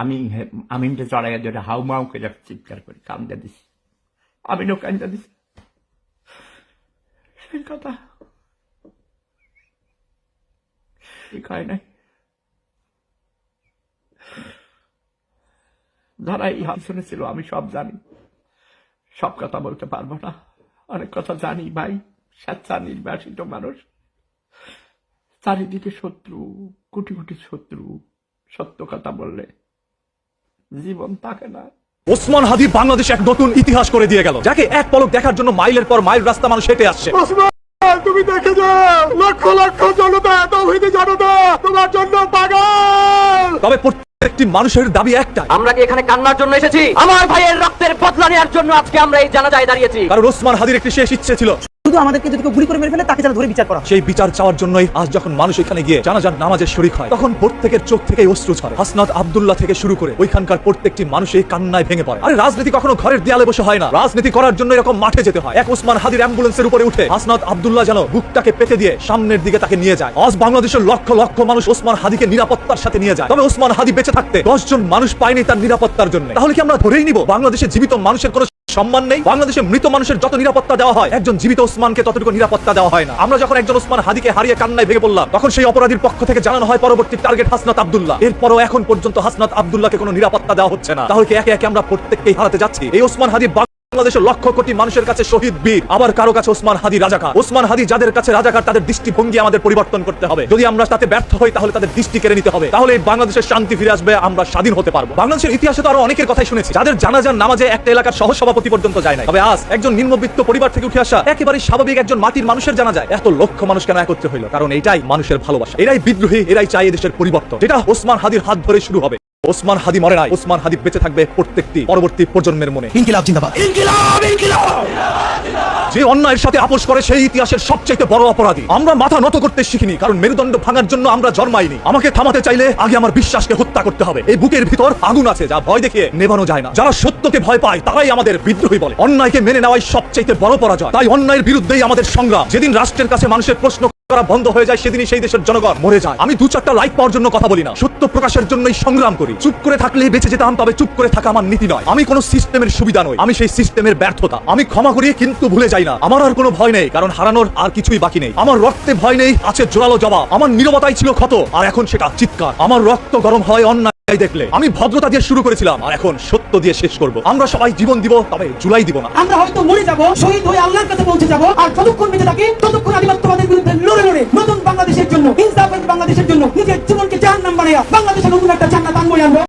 আমি আমিনটা চড়াইয়া ধরে হাউমাউ করে চিৎকার করি, কান্দা দিছি, আমিনও কান্দা দিছি। সেই কথা ঠিক হয় নাই। যারা এই হাল শুনেছিল, আমি সব জানি, সব কথা বলতে পারবো না, অনেক কথা জানি ভাই। স্বেচ্ছা নির্বাসিত মানুষ, চারিদিকে শত্রু, কোটি কোটি শত্রু। সত্য কথা বললে জীবন থাকে না। ওসমান হাদি বাংলাদেশ এক নতুন ইতিহাস করে দিয়ে গেল, যাকে এক পলক দেখার জন্য মাইলের পর মাইল রাস্তা মানুষ হেঁটে আসছে। তুমি দেখে যাও, লক্ষ লক্ষ জনতা, তৌহিদি জনতা তোমার জন্য পাগল। তবে প্রত্যেকটি মানুষের দাবি একটাই, আমরা কি এখানে কান্নার জন্য এসেছি? আমার ভাইয়ের রক্তের বদলা নেওয়ার জন্য আজকে আমরা এই জানাজায় দাঁড়িয়েছি। কারণ ওসমান হাদির একটি শেষ ইচ্ছে ছিল, শুধু আমাদেরকে যদি গুলি করে মেরে ফেলে তাকে যেন ধরে বিচার করা। সেই বিচার চাওয়ার জন্যই আজ যখন মানুষ এখানে গিয়ে জানাজার নামাজের শরীক হয়, তখন প্রত্যেকের চোখ থেকে অশ্রু ঝরে। হাসনাত আব্দুল্লাহ থেকে শুরু করে ওইখানকার প্রত্যেকটি মানুষই কান্নায় ভেঙে পড়ে। আরে রাজনীতি কখনো ঘরের দেয়ালে বসে হয় না, রাজনীতি করার জন্য এরকম মাঠে যেতে হয়। এক ওসমান হাদির অ্যাম্বুলেন্সের উপরে উঠে হাসনাত আব্দুল্লাহ যেন বুকটাকে পেতে দিয়ে সামনের দিকে তাকে নিয়ে যায়। আজ বাংলাদেশের লক্ষ লক্ষ মানুষ ওসমান হাদিকে নিরাপত্তার সাথে নিয়ে যায়। তবে ওসমান হাদি বেঁচে থাকতে 10 জন মানুষ পায়নি তার নিরাপত্তার জন্য। তাহলে কি আমরা ধরেই নিব বাংলাদেশে জীবিত মানুষের কোনো সম্মান নেই? বাংলাদেশে মৃত মানুষের যত নিরাপত্তা দেওয়া হয়, একজন জীবিত ওসমানকে ততটুকু নিরাপত্তা দেওয়া হয় না। আমরা যখন একজন ওসমান হাদিকে হারিয়ে কান্নায় ভেঙে পড়লাম, তখন সেই অপরাধীর পক্ষ থেকে জানানো হয় পরবর্তী টার্গেট হাসনাত আব্দুল্লাহ। এরপরও এখন পর্যন্ত হাসনাত আব্দুল্লাহকে কোনো নিরাপত্তা দেওয়া হচ্ছে না। তাহলে কি একে একে আমরা প্রত্যেককেই হারাতে যাচ্ছি? এই ওসমান হাদি বাংলাদেশের লক্ষ কোটি মানুষের কাছে শহীদ বীর, আবার কারো কাছে ওসমান হাদি রাজাকার। ওসমান হাদি যাদের কাছে রাজাকার, তাদের দৃষ্টিভঙ্গি আমাদের পরিবর্তন করতে হবে। যদি আমরা তাতে ব্যর্থ হই, তাহলে তাদের দৃষ্টি কেড়ে নিতে হবে। তাহলে বাংলাদেশের শান্তি ফিরে আসবে, আমরা স্বাধীন হতে পারবো। বাংলাদেশের ইতিহাসে তো আরো অনেকের কথাই শুনেছি, যাদের জানাজার নামাজে একটা এলাকার সহসভাপতি পর্যন্ত যায় না। তবে আজ একজন নিম্নবিত্ত পরিবার থেকে উঠে আসা একেবারে স্বাভাবিক একজন মাটির মানুষের জানা যায় এত লক্ষ মানুষ কেন একত্রে হইল? কারণ এটাই মানুষের ভালোবাসা, এরাই বিদ্রোহী, এরাই চায় দেশের পরিবর্তন, যেটা ওসমান হাদির হাত ধরে শুরু হবে। ওসমান হাদি মরে নাই, ওসমান হাদি বেঁচে থাকবে প্রত্যেকটি পরবর্তী প্রজন্মের মনে। ইনকিলাব জিন্দাবাদ, ইনকিলাব ইনকিলাব। যে অন্যায়ের সাথে আপোষ করে সেই ইতিহাসের সবচেয়ে বড় অপরাধী। আমরা মাথা নত করতে শিখিনি, কারণ মেরুদণ্ড ভাঙার জন্য আমরা জন্মাইনি। আমাকে থামাতে চাইলে আগে আমার বিশ্বাসকে হত্যা করতে হবে। এই বুকের ভিতর আগুন আছে, যা ভয় দেখিয়ে নেভানো যায় না। যারা সত্যকে ভয় পায় তারাই আমাদের বিদ্রোহী বলে। অন্যায়কে মেনে নেওয়াই সবচেয়ে বড় পরাজয়। তাই অন্যায়ের বিরুদ্ধেই আমাদের সংগ্রাম। যেদিন রাষ্ট্রের কাছে মানুষের প্রশ্ন করা বন্ধ হয়ে যায়, সেদিনই সেই দেশের জনগণ মরে যায়। আমি 2-4টা লাইক পাওয়ার জন্য কথা বলি না, সত্য প্রকাশের জন্যই সংগ্রাম করি। চুপ করে থাকলেই বেঁচে যেতাম, তবে চুপ করে থাকা আমার নীতি নয়। আমি কোনো সিস্টেমের সুবিধা নই, আমি সেই সিস্টেমের ব্যর্থতা। আমি ক্ষমা করি কিন্তু ভুলে যাই না। আমার আর কোনো ভয় নেই, কারণ হারানোর আর কিছুই বাকি নেই। আমার রক্তে ভয় নেই, আছে জোরালো জবাব। আমার নীরবতাই ছিল ক্ষত, আর এখন সেটা চিৎকার। আমার রক্ত গরম হয় অন্যায় দেখলে। আমি ভদ্রতা দিয়ে শুরু করেছিলাম, আর এখন সত্য দিয়ে শেষ করব। আমরা সবাই জীবন দিব, তবে জুলাই দিব না। আমরা হয়তো মরে যাব, শহীদ হয়ে আল্লাহর কাছে পৌঁছে যাব, আর যতক্ষণ বেঁচে থাকি ততক্ষণ আধিপত্যবাদের বিরুদ্ধে লড়ে লড়ে নতুন বাংলাদেশের জন্য, ইনসাফের বাংলাদেশের জন্য নিজের জীবনকে জাহান্নাম বানাইয়া বাংলাদেশের নতুন একটা জান্নাত আনবো।